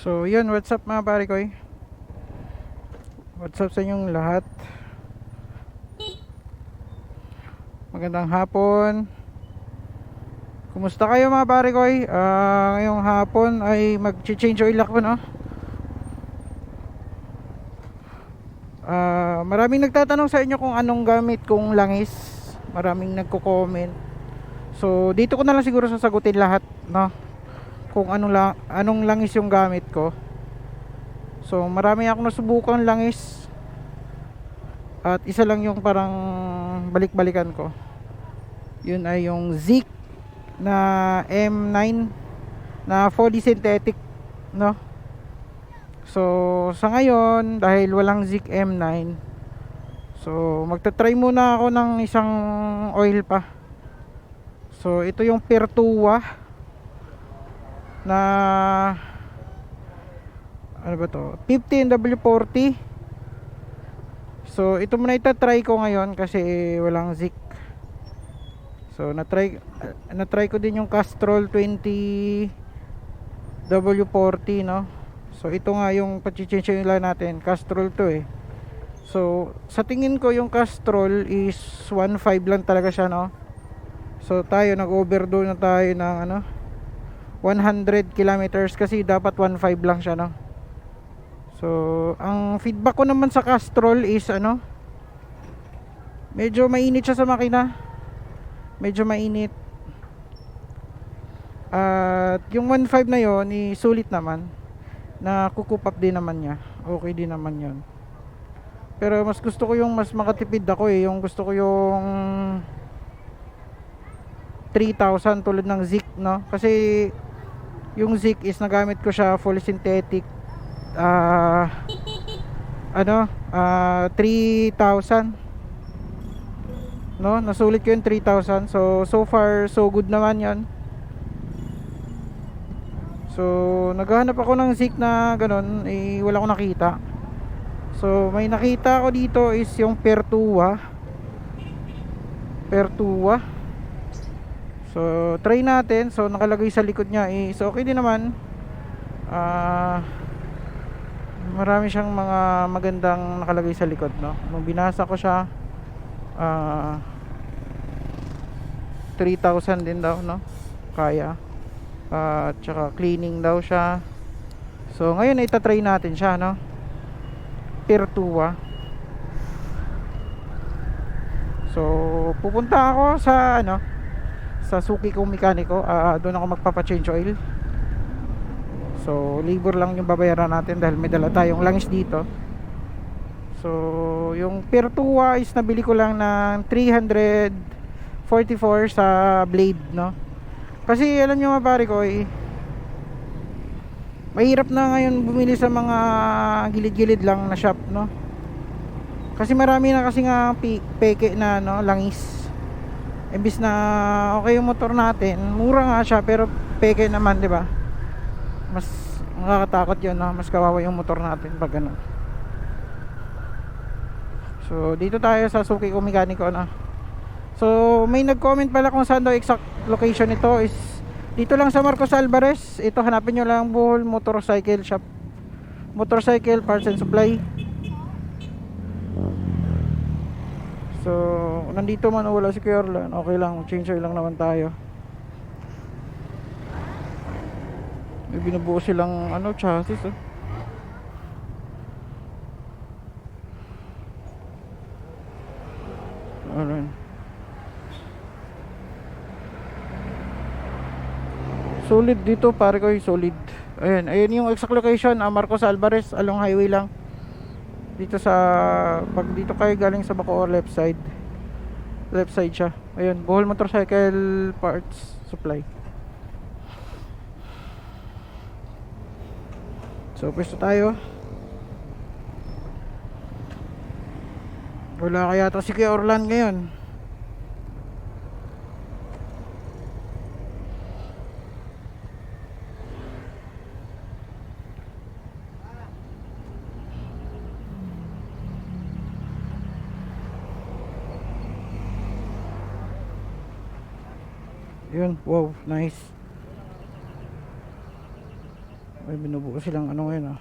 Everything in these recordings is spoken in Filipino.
So yun, what's up mga pare ko eh? What's up sa inyong lahat? Magandang hapon. Kumusta kayo mga pare ko eh? Ngayong hapon ay mag-change oil ako, no? Maraming nagtatanong sa inyo kung anong gamit kong langis. Maraming nagko-comment. So dito ko na lang siguro sasagutin lahat, no? Kung anong langis yung gamit ko. So marami akong nasubukang langis. At isa lang yung parang balik-balikan ko. Yun ay yung Zik na M9 na fully synthetic, no? So sa ngayon, dahil walang Zik M9, so magta-try muna ako ng isang oil pa. So ito yung Pertua na ano ba to? 15W40. So ito muna itatry ko ngayon kasi walang Zik. So na-try ko din yung Castrol 20W40, no? So ito nga yung pa-change lang natin. Castrol to eh. So sa tingin ko yung Castrol is 1.5 lang talaga siya, no? So tayo nag-overdose na tayo ng 100 kilometers kasi dapat 1.5 lang siya, no? So ang feedback ko naman sa Castrol is medyo mainit siya sa makina. Medyo mainit. At yung 1.5 na yon sulit naman. Na kukupap din naman niya. Okay din naman yon. Pero mas gusto ko yung mas makatipid ako eh. Yung gusto ko yung 3,000 tulad ng Zik, no? Kasi yung Zik is nagamit ko siya full synthetic. 3,000, no? Nasulit ko yung 3,000. So far so good naman yon. So naghahanap ako ng Zik na ganun, wala akong nakita. So may nakita ako dito is yung Pertua. So try natin. So nakalagay sa likod niya is okay din naman. Marami siyang mga magandang nakalagay sa likod, no? Nung binasa ko siya, 3,000 din daw, no? Kaya. At saka cleaning daw siya. So ngayon itatry natin siya, no? Pertua. So pupunta ako sa sa suki kong mekaniko. Doon ako magpapa-change oil. So labor lang yung babayaran natin dahil may dala tayong langis dito. So yung Pertua is nabili ko lang ng 344 sa Blade, no? Kasi alam nyo mga pare ko mahirap na ngayon bumili sa mga gilid-gilid lang na shop, no? Kasi marami na kasi nga peke na langis. Imbis na okay yung motor natin, mura nga siya pero peke naman, di ba? Mas nakakatakot yun, no? Mas kawawa yung motor natin pag ganun. So dito tayo sa suki ko mekaniko, no? So may nag-comment pala kung saan daw exact location nito is dito lang sa Marcos Alvarez. Ito hanapin nyo lang, Bohol Motorcycle Shop, Motorcycle Parts and Supply. So nandito man o wala si Kuya Orlan, okay lang, change oil lang naman tayo. May binubuo silang chassis, oh. Alright. Solid dito pare ko, solid. Ayun yung exact location, Marcos Alvarez, along highway lang. Dito sa pag dito kayo galing sa Bacoor, left side siya. Ayun, Bohol Motorcycle Parts Supply. So pwesto tayo. Wala kaya to si Kuya Orlan ngayon. Yun, wow, nice. May binubuo silang ano ngayon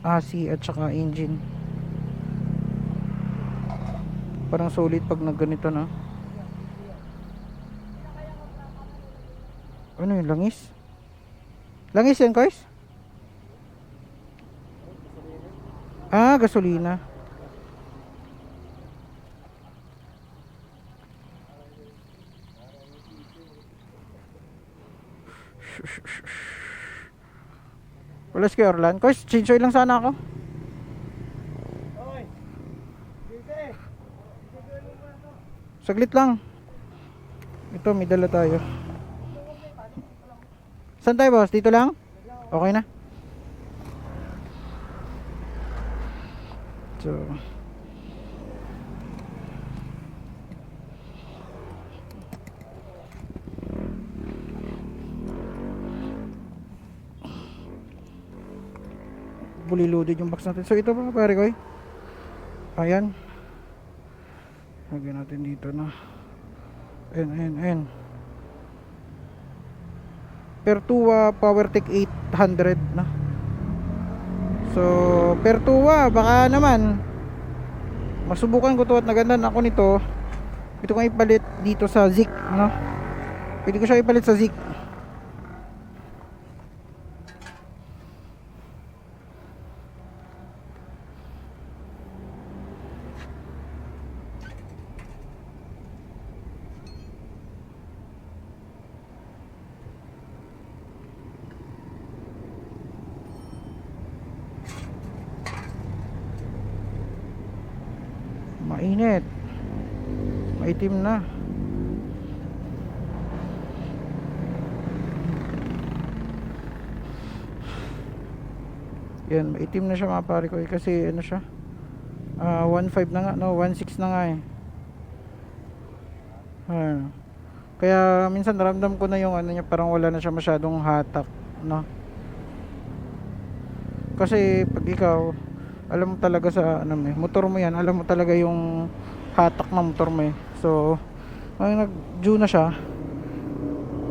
AC at saka engine. Parang solid pag nagganito na. Ano yun, langis? Langis yan, guys? Ah, gasolina. Wala si Orlan. Guys, change oil lang sana ako. Saglit lang. Ito, may dala tayo. Saan tayo, boss? Dito lang? Okay na. So, fully loaded yung box natin. So, ito pa, pare ko. Ayan. Lagyan natin dito na. Ayan. Pertua PowerTech 800 na. So, Pertua, baka naman masubukan ko to at naganda na ako nito. Ito kong ipalit dito sa Zik, no? Pwede ko siya ipalit sa Zik. Mainit. Maitim na. Yan, maitim na siya mga pare ko kasi ano siya. 1.5 na nga, no, 1.6 na nga eh. Kaya minsan naramdam ko na yung ano niya, parang wala na siya masyadong hatak, no. Kasi pag ikaw alam mo talaga sa ano mo, motor mo yan, alam mo talaga yung hatak ng motor mo eh. So, ngayon nag-due na siya.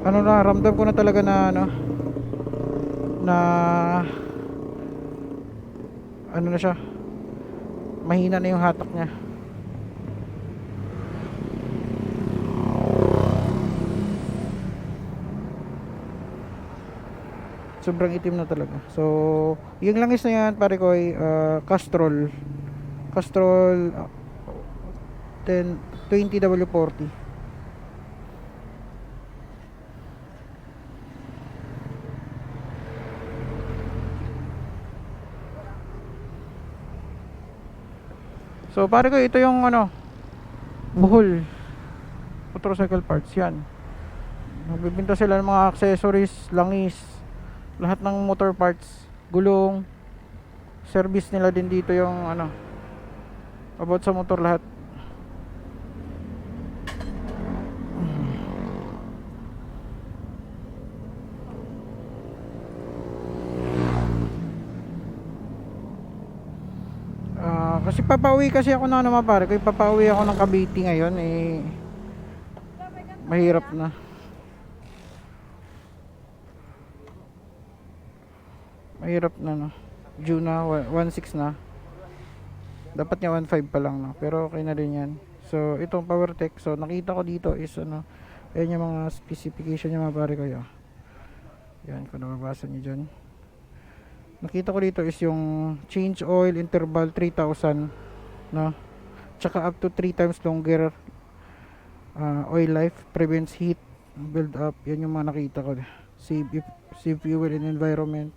Ano na, ramdam ko na talaga na ano, na ano na siya, mahina na yung hatak niya. Sobrang itim na talaga. So, yung langis na yan pare ko ay Castrol 20W40. So pare ko, ito yung ano, Bohol motorcycle parts yan. Nagbibenta sila ng mga accessories, langis, lahat ng motor parts, gulong, service nila din dito yung ano, about sa motor lahat. Kasi papauwi kasi ako na naman pare ko, papauwi ako ng Cavite ngayon eh, mahirap na. Mahirap na no. June na 1.6 na. Dapat niya 1.5 pa lang no. Pero okay na rin yan. So itong PowerTech, so nakita ko dito is ano, ayan yung mga specification niya mga pare ko. Yan, kung nababasa niyo dyan. Nakita ko dito is yung change oil interval 3,000 no. Tsaka up to 3 times longer oil life, prevents heat build up. Yan yung mga nakita ko. Save fuel and environment.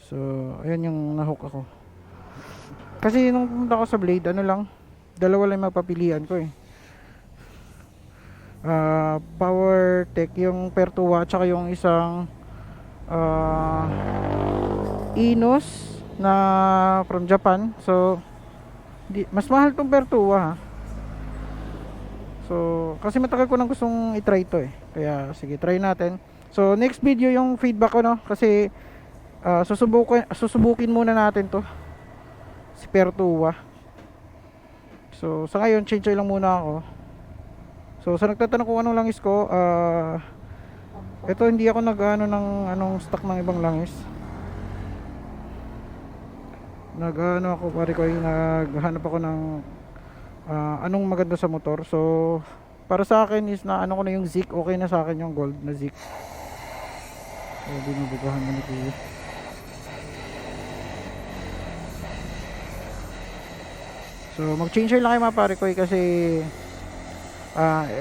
So, ayan yung nahook ako. Kasi nung pumunta ko sa Blade, ano lang, dalawa lang mapapilian ko eh. PowerTech, yung Pertua, tsaka yung isang Inos na from Japan. So, mas mahal tong Pertua ha. So, kasi matagal ko nang gustong i-try to eh. Kaya, sige, try natin. So, next video yung feedback ko no. Kasi, susubukin muna natin to si Pertua. So sa ngayon change oil lang muna ako. So sa nagtatanong kung anong langis ko, Ito hindi ako nag-ano ng anong stock ng ibang langis. Nag-ano ako pare ko, naghanap ako ng anong maganda sa motor. So para sa akin is na ano ko na yung Zik, okay na sa akin yung gold na Zik. So binubugahan mo ni Kuya. So mag-change oil lang kayo mga pare ko kasi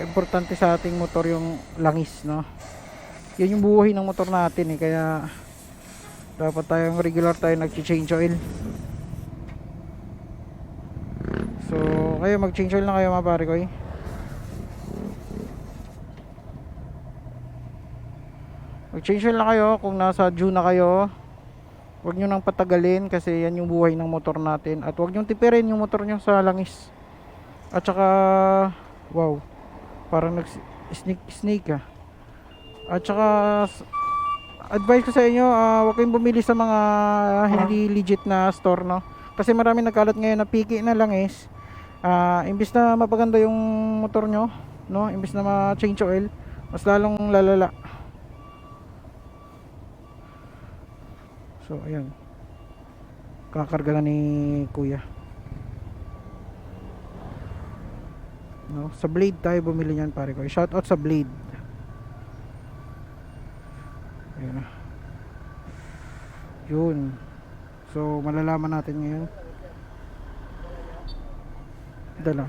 importante sa ating motor yung langis, no? Yan yung buhay ng motor natin eh, kaya dapat tayong regular tayo nag-change oil. So kayo mag-change oil na kayo mga pare ko eh. Mag-change oil na kayo kung nasa June na kayo. Huwag nyo nang patagalin kasi yan yung buhay ng motor natin. At huwag nyo tipirin yung motor nyo sa langis. At saka wow, parang nag-snake ah. At saka advice ko sa inyo, huwag kayong bumili sa mga hindi legit na store, no? Kasi marami nagkalat ngayon na piki na langis. Imbis na mapaganda yung motor nyo, no? Imbis na ma-change oil, mas lalong lalala. So ayan, kakarga na ni Kuya, no? Sa Blade tayo bumili niyan pare ko. Shout out sa Blade. Ayan. Yun. So malalaman natin ngayon. Dala.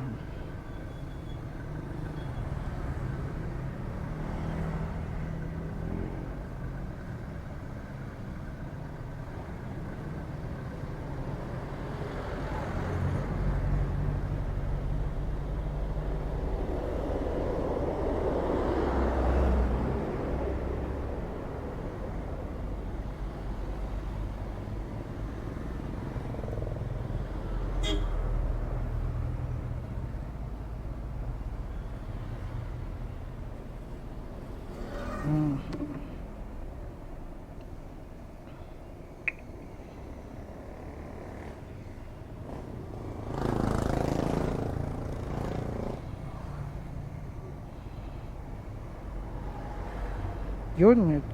Yun,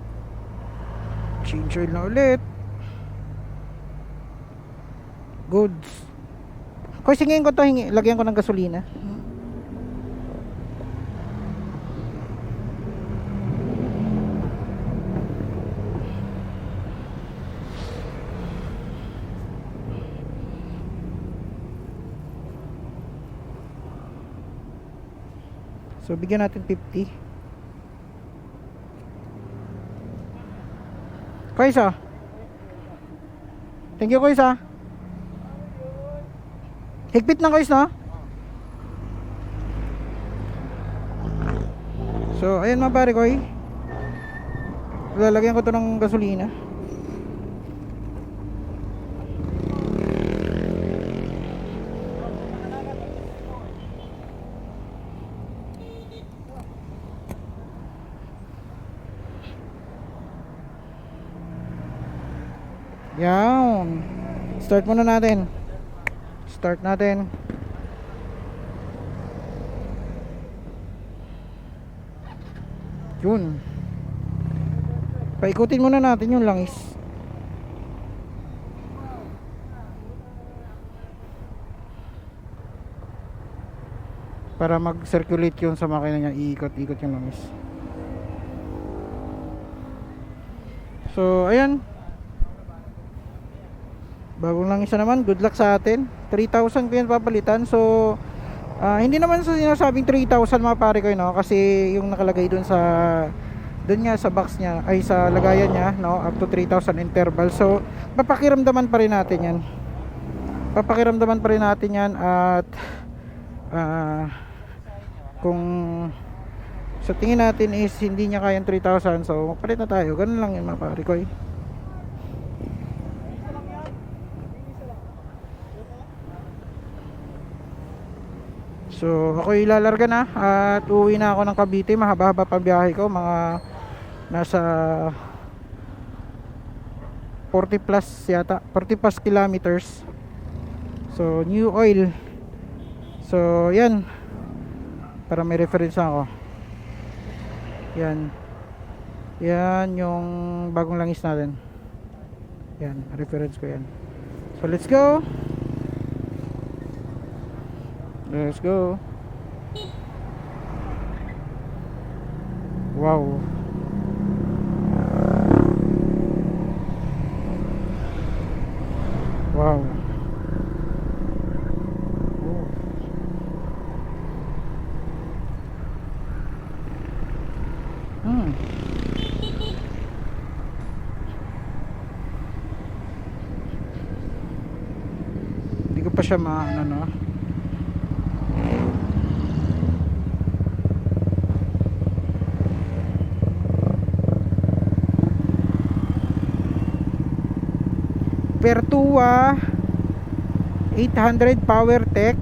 change oil na ulit. Goods. Koy, singin ko to, lagyan ko ng gasolina. So bigyan natin 50. Kois ah. Thank you Kois ah. Higpit na Kois no. So ayun mga pare Koy, lalagyan ko to ng gasolina. Yan. Start muna natin. Start natin. Yun. Paikutin muna natin yung langis. Para mag-circulate yun sa makina niya. Iikot-ikot yung langis. So, ayan. Bagong langis na naman. Good luck sa atin. 3,000 ko yan papalitan. So, hindi naman sa sinasabing 3,000 mga pare ko, no? Kasi yung nakalagay dun sa nga sa box niya ay sa lagayan niya, no, up to 3,000 interval. So papakiramdaman pa rin natin yan. Papakiramdaman pa rin natin yan. At kung sa tingin natin is hindi niya kayang 3,000, so magpalit na tayo. Ganun lang yun mga pare ko. So ako ilalarga na at uuwi na ako ng Cavite. Mahaba-haba pa biyahe ko, mga nasa 40 plus yata, 40 plus kilometers. So new oil. So yan, para may reference ako. Yan. Yan yung bagong langis natin. Yan, reference ko yan. So let's go. Let's go. Wow. Wow. Oh. Hmm. Hindi ko pa siya ano. Pertua 800 PowerTech.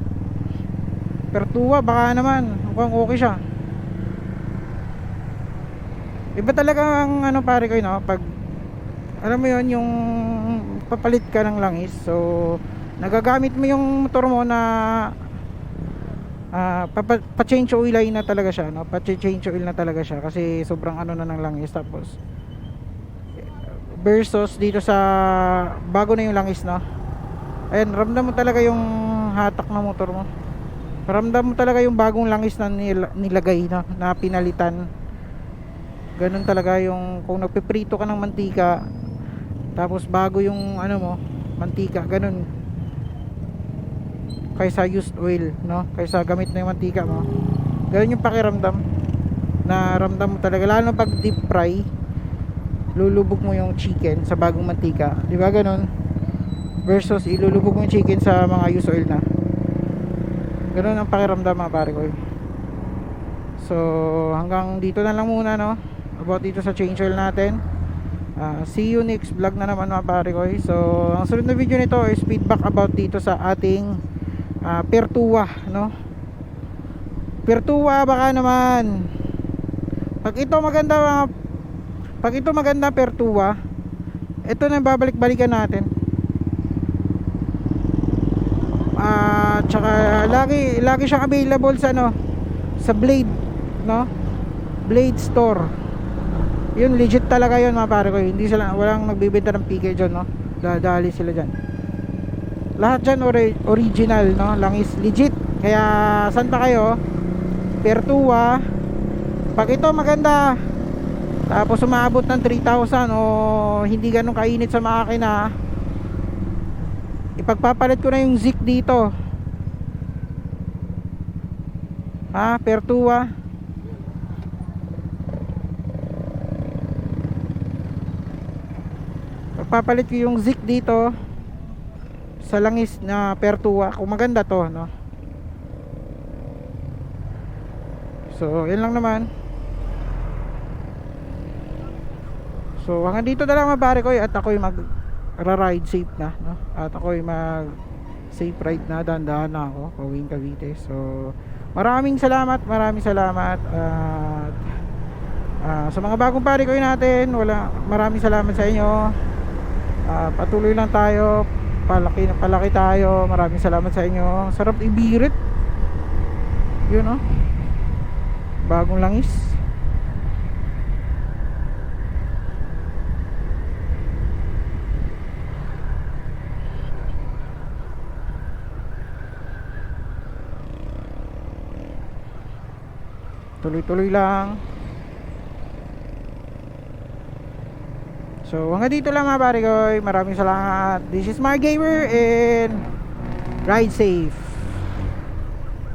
Pertua baka naman mukhang okay siya. Iba talaga ang ano pare ko, no? Pag alam mo yon yung papalit ka ng langis, so nagagamit mo yung motor mo na pa-change oil na talaga siya, no? Pa-change oil na talaga siya kasi sobrang ano na ng langis. Tapos versus dito sa bago na yung langis, no? Ayan, ramdam mo talaga yung hatak ng motor mo. Ramdam mo talaga yung bagong langis na nilagay na pinalitan. Ganun talaga yung kung nagpiprito ka ng mantika tapos bago yung ano mo, mantika, ganun. Kaysa used oil, no? Kaysa gamit na yung mantika mo. Ganun yung pakiramdam. Na ramdam mo talaga lalo pag deep fry. Lulubog mo yung chicken sa bagong mantika, di ba ganun? Versus ilulubog mo yung chicken sa mga used oil na. Ganun ang pakiramdam mga pare ko. So hanggang dito na lang muna, no? About dito sa change oil natin. See you next vlog na naman mga pare ko. So ang sunod na video nito is feedback about dito sa ating Pertua, no? Pertua baka naman pag ito maganda Pertua, ito na babalik-balikan natin. Tsaka lagi siyang available sa ano, sa Blade, no? Blade Store. Yun legit talaga yun mga pare ko. Hindi sila, walang nagbebenta ng PK dyan, no? Dadali sila dyan. Lahat dyan original, no? Langis legit. Kaya saan pa kayo? Pertua. Pag ito maganda, tapos umabot ng 3,000 o hindi ganun kainit sa makina, ipagpapalit ko na yung Zik dito. Pertua. Pagpapalit ko yung Zik dito sa langis na Pertua kung maganda to, no? So yun lang naman. So hanggang dito na lang mga pare ko, at ako'y mag-ride safe na, no? At ako'y mag safe ride na, dahan-dahan na ako pauwing Cavite. So maraming salamat at sa mga bagong pare ko natin, maraming salamat sa inyo. Patuloy lang tayo, palaki tayo. Maraming salamat sa inyo. Sarap ibirit yun, no? Bagong langis. Tuloy-tuloy lang. So hanggang dito lang mga pare ko. Maraming salamat. This is Mark Gamer and ride safe.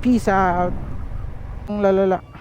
Peace out. Lalala.